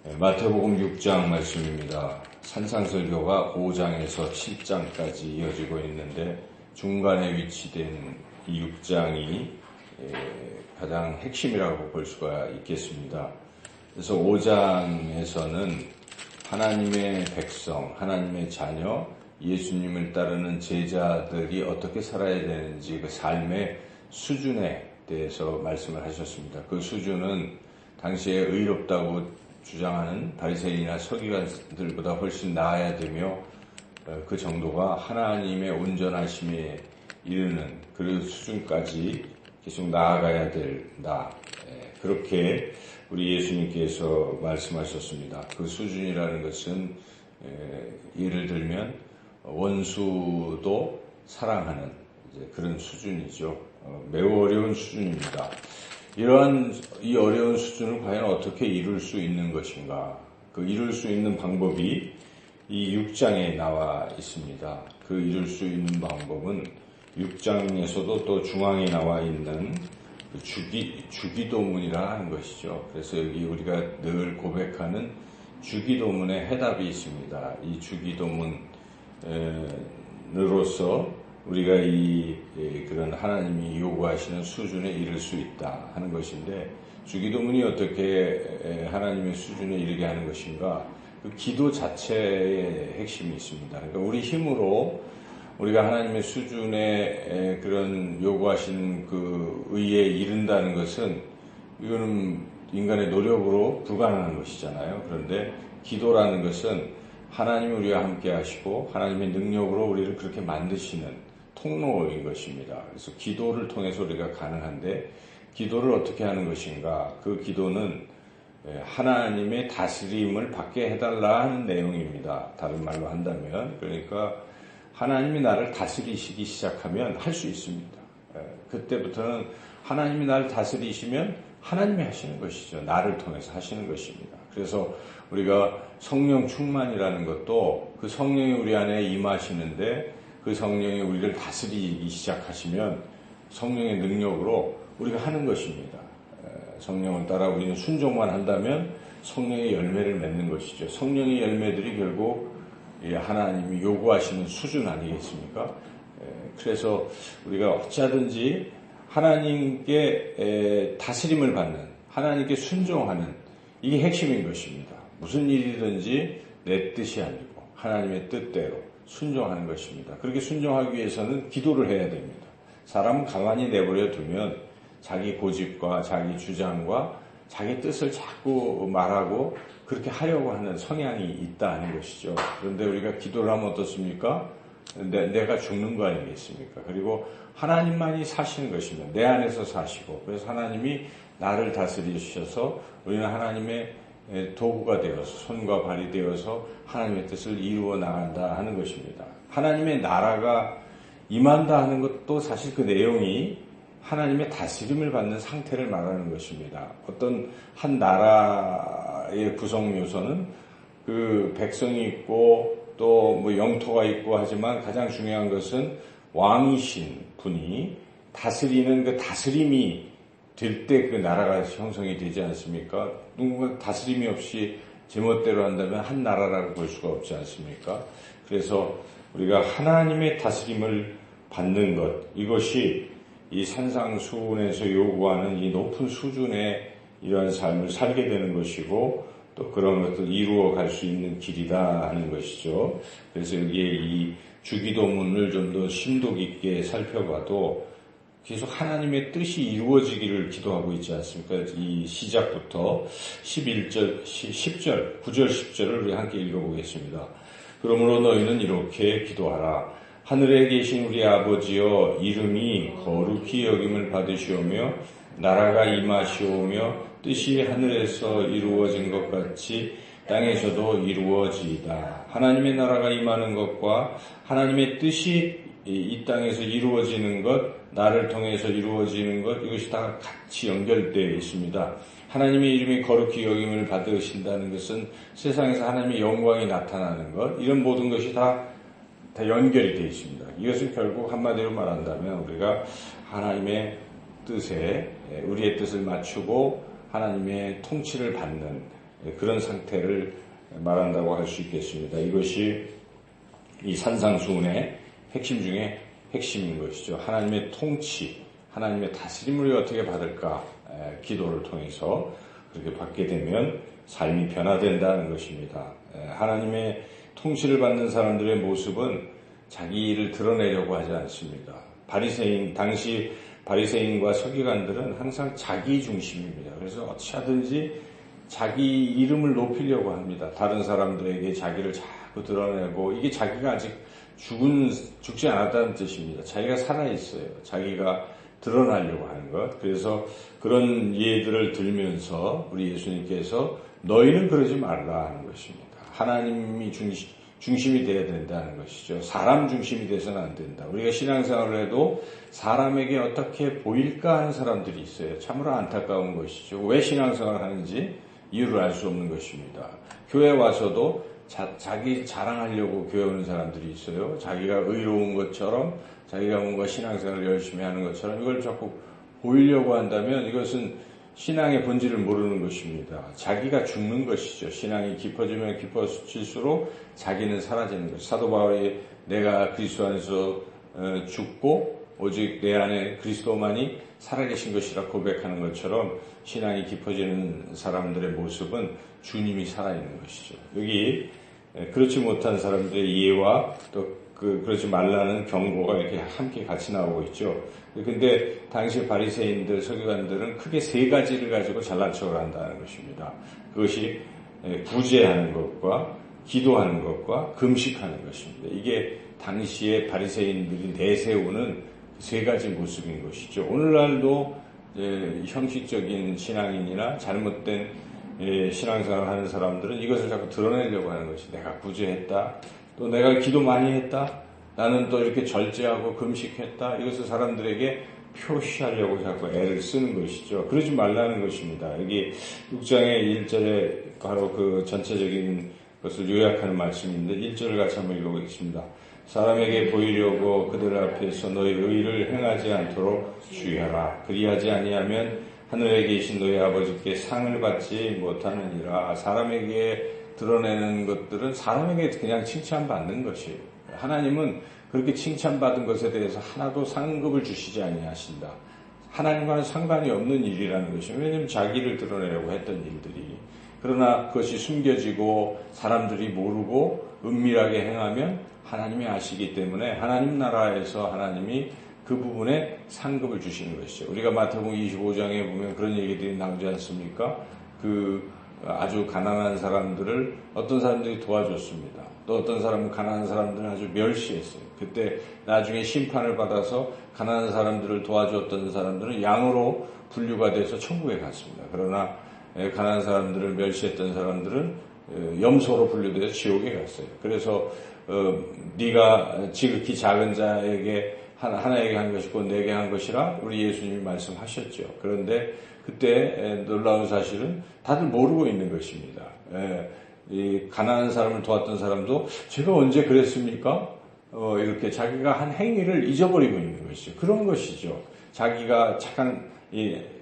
마태복음 6장 말씀입니다. 산상설교가 5장에서 7장까지 이어지고 있는데 중간에 위치된 이 6장이 가장 핵심이라고 볼 수가 있겠습니다. 그래서 5장에서는 하나님의 백성, 하나님의 자녀, 예수님을 따르는 제자들이 어떻게 살아야 되는지 그 삶의 수준에 대해서 말씀을 하셨습니다. 그 수준은 당시에 의롭다고 주장하는 바리새인이나 서기관들보다 훨씬 나아야 되며 그 정도가 하나님의 온전하심에 이르는 그 수준까지 계속 나아가야 된다. 그렇게 우리 예수님께서 말씀하셨습니다. 그 수준이라는 것은 예를 들면 원수도 사랑하는 그런 수준이죠. 매우 어려운 수준입니다. 이 어려운 수준을 과연 어떻게 이룰 수 있는 것인가? 그 이룰 수 있는 방법이 이 6장에 나와 있습니다. 그 이룰 수 있는 방법은 6장에서도 또 중앙에 나와 있는 주기도문이라 하는 것이죠. 그래서 여기 우리가 늘 고백하는 주기도문의 해답이 있습니다. 이 주기도문으로서 우리가 그런 하나님이 요구하시는 수준에 이를 수 있다 하는 것인데, 주기도문이 어떻게 하나님의 수준에 이르게 하는 것인가? 그 기도 자체의 핵심이 있습니다. 그러니까 우리 힘으로 우리가 하나님의 수준에 그런 요구하신 그 의에 이른다는 것은 이거는 인간의 노력으로 불가능한 것이잖아요. 그런데 기도라는 것은 하나님이 우리와 함께 하시고 하나님의 능력으로 우리를 그렇게 만드시는 통로인 것입니다. 그래서 기도를 통해서 우리가 가능한데, 기도를 어떻게 하는 것인가? 그 기도는 하나님의 다스림을 받게 해달라 하는 내용입니다. 다른 말로 한다면, 그러니까 하나님이 나를 다스리시기 시작하면 할 수 있습니다. 그때부터는 하나님이 나를 다스리시면 하나님이 하시는 것이죠. 나를 통해서 하시는 것입니다. 그래서 우리가 성령 충만이라는 것도 그 성령이 우리 안에 임하시는데, 그 성령이 우리를 다스리기 시작하시면 성령의 능력으로 우리가 하는 것입니다. 성령을 따라 우리는 순종만 한다면 성령의 열매를 맺는 것이죠. 성령의 열매들이 결국 하나님이 요구하시는 수준 아니겠습니까? 그래서 우리가 어찌하든지 하나님께 다스림을 받는, 하나님께 순종하는, 이게 핵심인 것입니다. 무슨 일이든지 내 뜻이 아니고 하나님의 뜻대로 순종하는 것입니다. 그렇게 순종하기 위해서는 기도를 해야 됩니다. 사람은 가만히 내버려 두면 자기 고집과 자기 주장과 자기 뜻을 자꾸 말하고 그렇게 하려고 하는 성향이 있다는 것이죠. 그런데 우리가 기도를 하면 어떻습니까? 내가 죽는 거 아니겠습니까? 그리고 하나님만이 사시는 것입니다. 내 안에서 사시고, 그래서 하나님이 나를 다스리셔서 우리는 하나님의 도구가 되어서, 손과 발이 되어서 하나님의 뜻을 이루어 나간다 하는 것입니다. 하나님의 나라가 임한다 하는 것도 사실 그 내용이 하나님의 다스림을 받는 상태를 말하는 것입니다. 어떤 한 나라의 구성 요소는 그 백성이 있고 또 뭐 영토가 있고 하지만 가장 중요한 것은 왕이신 분이 다스리는 그 다스림이 될 때 그 나라가 형성이 되지 않습니까? 누군가 다스림이 없이 제멋대로 한다면 한 나라라고 볼 수가 없지 않습니까? 그래서 우리가 하나님의 다스림을 받는 것, 이것이 이 산상수훈에서 요구하는 이 높은 수준의 이러한 삶을 살게 되는 것이고, 또 그런 것을 이루어 갈 수 있는 길이다 하는 것이죠. 그래서 여기에 이 주기도문을 좀 더 심도 깊게 살펴봐도 계속 하나님의 뜻이 이루어지기를 기도하고 있지 않습니까? 이 시작부터 11절, 10절, 9절, 10절을 우리 함께 읽어보겠습니다. 그러므로 너희는 이렇게 기도하라. 하늘에 계신 우리 아버지여, 이름이 거룩히 여김을 받으시오며 나라가 임하시오며 뜻이 하늘에서 이루어진 것 같이 땅에서도 이루어지이다. 하나님의 나라가 임하는 것과 하나님의 뜻이 이 땅에서 이루어지는 것, 나를 통해서 이루어지는 것, 이것이 다 같이 연결되어 있습니다. 하나님의 이름이 거룩히 여김을 받으신다는 것은 세상에서 하나님의 영광이 나타나는 것, 이런 모든 것이 다 연결이 되어 있습니다. 이것은 결국 한마디로 말한다면 우리가 하나님의 뜻에 우리의 뜻을 맞추고 하나님의 통치를 받는 그런 상태를 말한다고 할 수 있겠습니다. 이것이 이 산상수훈의 핵심 중에 핵심인 것이죠. 하나님의 통치, 하나님의 다스림을 어떻게 받을까? 기도를 통해서 그렇게 받게 되면 삶이 변화된다는 것입니다. 하나님의 통치를 받는 사람들의 모습은 자기 일을 드러내려고 하지 않습니다. 당시 바리새인과 서기관들은 항상 자기 중심입니다. 그래서 어찌 하든지 자기 이름을 높이려고 합니다. 다른 사람들에게 자기를 자꾸 드러내고, 이게 자기가 아직 죽지 않았다는 뜻입니다. 자기가 살아있어요. 자기가 드러나려고 하는 것. 그래서 그런 예들을 들면서 우리 예수님께서 너희는 그러지 말라 하는 것입니다. 하나님이 중심이 되어야 된다는 것이죠. 사람 중심이 돼서는 안 된다. 우리가 신앙생활을 해도 사람에게 어떻게 보일까 하는 사람들이 있어요. 참으로 안타까운 것이죠. 왜 신앙생활을 하는지 이유를 알 수 없는 것입니다. 교회 와서도 자기 자랑하려고 교회 오는 사람들이 있어요. 자기가 의로운 것처럼, 자기가 뭔가 신앙생활을 열심히 하는 것처럼 이걸 자꾸 보이려고 한다면 이것은 신앙의 본질을 모르는 것입니다. 자기가 죽는 것이죠. 신앙이 깊어지면 깊어질수록 자기는 사라지는 것이죠. 사도 바울이 내가 그리스도 안에서 죽고 오직 내 안에 그리스도만이 살아계신 것이라 고백하는 것처럼 신앙이 깊어지는 사람들의 모습은 주님이 살아있는 것이죠. 여기 그렇지 못한 사람들의 이해와 또 그러지 말라는 경고가 이렇게 함께 같이 나오고 있죠. 근데 당시 바리새인들, 서기관들은 크게 세 가지를 가지고 잘난 척을 한다는 것입니다. 그것이 구제하는 것과 기도하는 것과 금식하는 것입니다. 이게 당시에 바리새인들이 내세우는 세 가지 모습인 것이죠. 오늘날도 형식적인 신앙인이나 잘못된 신앙생활을 하는 사람들은 이것을 자꾸 드러내려고 하는 것이, 내가 구제했다, 또 내가 기도 많이 했다, 나는 또 이렇게 절제하고 금식했다, 이것을 사람들에게 표시하려고 자꾸 애를 쓰는 것이죠. 그러지 말라는 것입니다. 여기 6장의 1절에 바로 그 전체적인 것을 요약하는 말씀인데 1절을 같이 한번 읽어보겠습니다. 사람에게 보이려고 그들 앞에서 너희 의를 행하지 않도록 주의하라. 그리하지 아니하면 하늘에 계신 너희 아버지께 상을 받지 못하느니라. 사람에게 드러내는 것들은 사람에게 그냥 칭찬받는 것이에요. 하나님은 그렇게 칭찬받은 것에 대해서 하나도 상급을 주시지 아니하신다. 하나님과는 상관이 없는 일이라는 것이에요. 왜냐하면 자기를 드러내려고 했던 일들이. 그러나 그것이 숨겨지고 사람들이 모르고 은밀하게 행하면 하나님이 아시기 때문에 하나님 나라에서 하나님이 그 부분에 상급을 주시는 것이죠. 우리가 마태복음 25장에 보면 그런 얘기들이 나오지 않습니까? 아주 가난한 사람들을 어떤 사람들이 도와줬습니다. 또 어떤 사람은 가난한 사람들을 아주 멸시했어요. 그때 나중에 심판을 받아서 가난한 사람들을 도와줬던 사람들은 양으로 분류가 돼서 천국에 갔습니다. 그러나 가난한 사람들을 멸시했던 사람들은 염소로 분류돼서 지옥에 갔어요. 그래서 네가 지극히 작은 자에게 하나에게 한 것이고 내게 한 것이라 우리 예수님이 말씀하셨죠. 그런데 그때 놀라운 사실은 다들 모르고 있는 것입니다. 이 가난한 사람을 도왔던 사람도 제가 언제 그랬습니까? 이렇게 자기가 한 행위를 잊어버리고 있는 것이죠. 그런 것이죠. 자기가 착한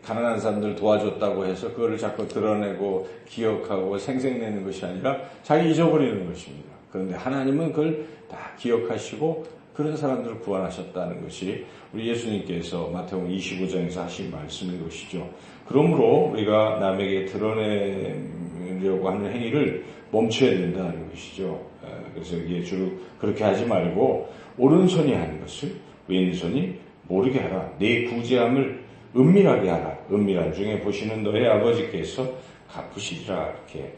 가난한 사람들 도와줬다고 해서 그거를 자꾸 드러내고 기억하고 생색내는 것이 아니라 자기 잊어버리는 것입니다. 그런데 하나님은 그걸 다 기억하시고 그런 사람들을 구원하셨다는 것이 우리 예수님께서 마태복음 25장에서 하신 말씀인 것이죠. 그러므로 우리가 남에게 드러내려고 하는 행위를 멈춰야 된다는 것이죠. 그래서 여기에 주로 그렇게 하지 말고 오른손이 하는 것을 왼손이 모르게 하라. 내 구제함을 은밀하게 하라. 은밀한 중에 보시는 너의 아버지께서 갚으시리라. 이렇게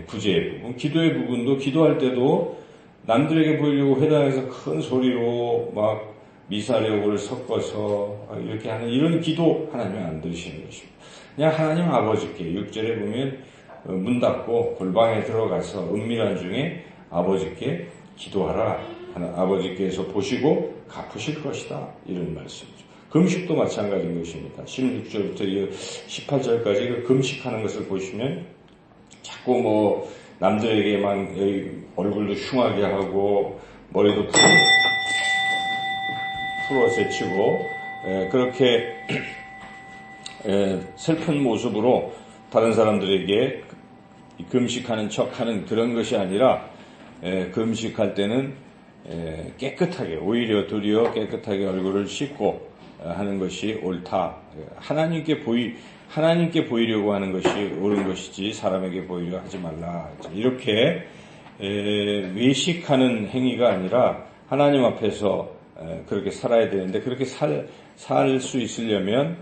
구제의 부분, 기도의 부분도 기도할 때도 남들에게 보이려고 회당에서 큰 소리로 막 미사력을 섞어서 이렇게 하는 이런 기도 하나님이 안 들으시는 것입니다. 그냥 하나님 아버지께 6절에 보면 문 닫고 골방에 들어가서 은밀한 중에 아버지께 기도하라. 아버지께서 보시고 갚으실 것이다. 이런 말씀이죠. 금식도 마찬가지인 것입니다. 16절부터 18절까지 그 금식하는 것을 보시면 자꾸 남들에게만 얼굴도 흉하게 하고 머리도 풀어제치고 그렇게 슬픈 모습으로 다른 사람들에게 금식하는 척하는 그런 것이 아니라 금식할 때는 깨끗하게 오히려 도리어 깨끗하게 얼굴을 씻고 하는 것이 옳다. 하나님께 보이려고 하는 것이 옳은 것이지 사람에게 보이려 하지 말라. 이렇게 외식하는 행위가 아니라 하나님 앞에서 그렇게 살아야 되는데 그렇게 살 수 있으려면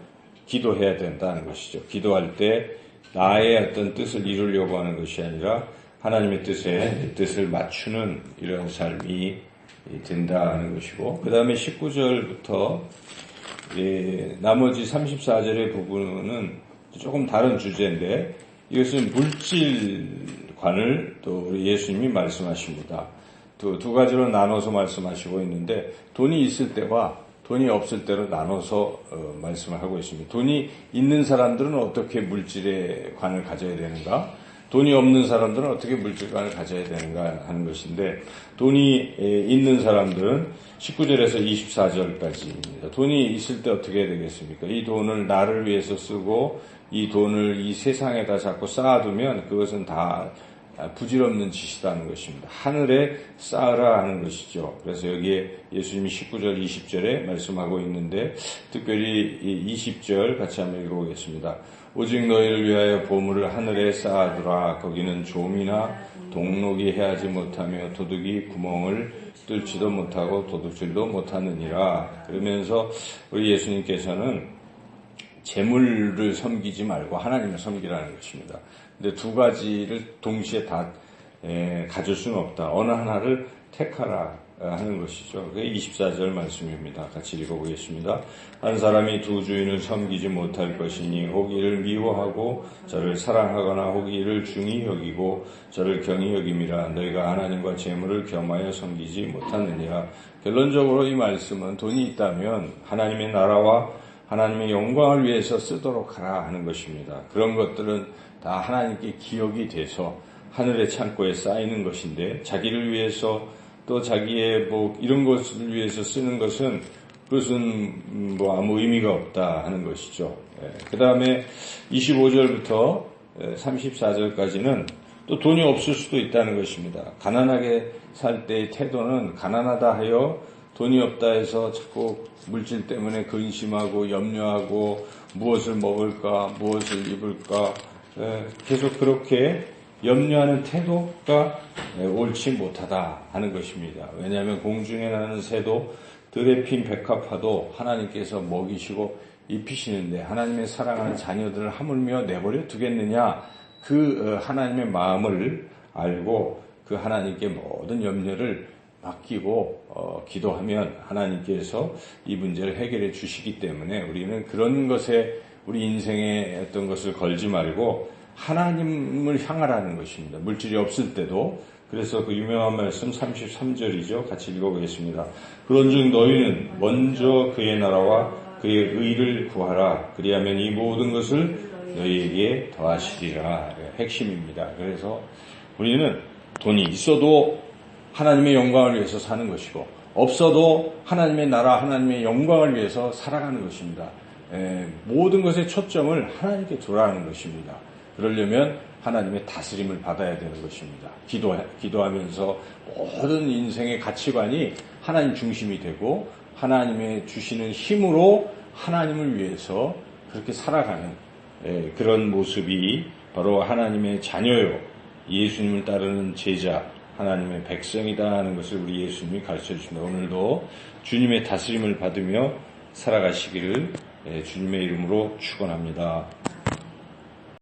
기도해야 된다는 것이죠. 기도할 때 나의 어떤 뜻을 이루려고 하는 것이 아니라 하나님의 뜻을 맞추는 이런 삶이 된다는 것이고, 그 다음에 19절부터 나머지 34절의 부분은 조금 다른 주제인데, 이것은 물질관을 또 우리 예수님이 말씀하십니다. 두 가지로 나눠서 말씀하시고 있는데, 돈이 있을 때와 돈이 없을 때로 나눠서 말씀을 하고 있습니다. 돈이 있는 사람들은 어떻게 물질의 관을 가져야 되는가? 돈이 없는 사람들은 어떻게 물질관을 가져야 되는가 하는 것인데, 돈이 있는 사람들은 19절에서 24절까지입니다. 돈이 있을 때 어떻게 해야 되겠습니까? 이 돈을 나를 위해서 쓰고 이 돈을 이 세상에다 자꾸 쌓아두면 그것은 다 부질없는 짓이라는 것입니다. 하늘에 쌓으라 하는 것이죠. 그래서 여기에 예수님이 19절, 20절에 말씀하고 있는데, 특별히 20절 같이 한번 읽어보겠습니다. 오직 너희를 위하여 보물을 하늘에 쌓아두라. 거기는 좀이나 동록이 해하지 못하며 도둑이 구멍을 뚫지도 못하고 도둑질도 못하느니라. 그러면서 우리 예수님께서는 재물을 섬기지 말고 하나님을 섬기라는 것입니다. 근데 두 가지를 동시에 다 가질 수는 없다. 어느 하나를 택하라 하는 것이죠. 그게 24절 말씀입니다. 같이 읽어보겠습니다. 한 사람이 두 주인을 섬기지 못할 것이니 혹 이를 미워하고 저를 사랑하거나 혹 이를 중히 여기고 저를 경히 여김이라. 너희가 하나님과 재물을 겸하여 섬기지 못하느니라. 결론적으로 이 말씀은 돈이 있다면 하나님의 나라와 하나님의 영광을 위해서 쓰도록 하라 하는 것입니다. 그런 것들은 다 하나님께 기억이 돼서 하늘의 창고에 쌓이는 것인데, 자기를 위해서 또 자기의 이런 것을 위해서 쓰는 것은 그것은 아무 의미가 없다 하는 것이죠. 그 다음에 25절부터 34절까지는 또 돈이 없을 수도 있다는 것입니다. 가난하게 살 때의 태도는 가난하다 하여 돈이 없다 해서 자꾸 물질 때문에 근심하고 염려하고 무엇을 먹을까, 무엇을 입을까, 계속 그렇게 염려하는 태도가 옳지 못하다 하는 것입니다. 왜냐하면 공중에 나는 새도 들에 핀 백합화도 하나님께서 먹이시고 입히시는데 하나님의 사랑하는 자녀들을 하물며 내버려 두겠느냐, 그 하나님의 마음을 알고 그 하나님께 모든 염려를 맡기고 기도하면 하나님께서 이 문제를 해결해 주시기 때문에 우리는 그런 것에 우리 인생의 어떤 것을 걸지 말고 하나님을 향하라는 것입니다. 물질이 없을 때도. 그래서 그 유명한 말씀 33절이죠. 같이 읽어보겠습니다. 그런즉 너희는 먼저 그의 나라와 그의 의를 구하라. 그리하면 이 모든 것을 너희에게 더하시리라. 핵심입니다. 그래서 우리는 돈이 있어도 하나님의 영광을 위해서 사는 것이고, 없어도 하나님의 나라, 하나님의 영광을 위해서 살아가는 것입니다. 모든 것의 초점을 하나님께 두라는 것입니다. 그러려면 하나님의 다스림을 받아야 되는 것입니다. 기도하면서 모든 인생의 가치관이 하나님 중심이 되고 하나님의 주시는 힘으로 하나님을 위해서 그렇게 살아가는 그런 모습이 바로 하나님의 자녀요, 예수님을 따르는 제자, 하나님의 백성이다 하는 것을 우리 예수님이 가르쳐 주십니다. 오늘도 주님의 다스림을 받으며 살아가시기를 주님의 이름으로 축원합니다.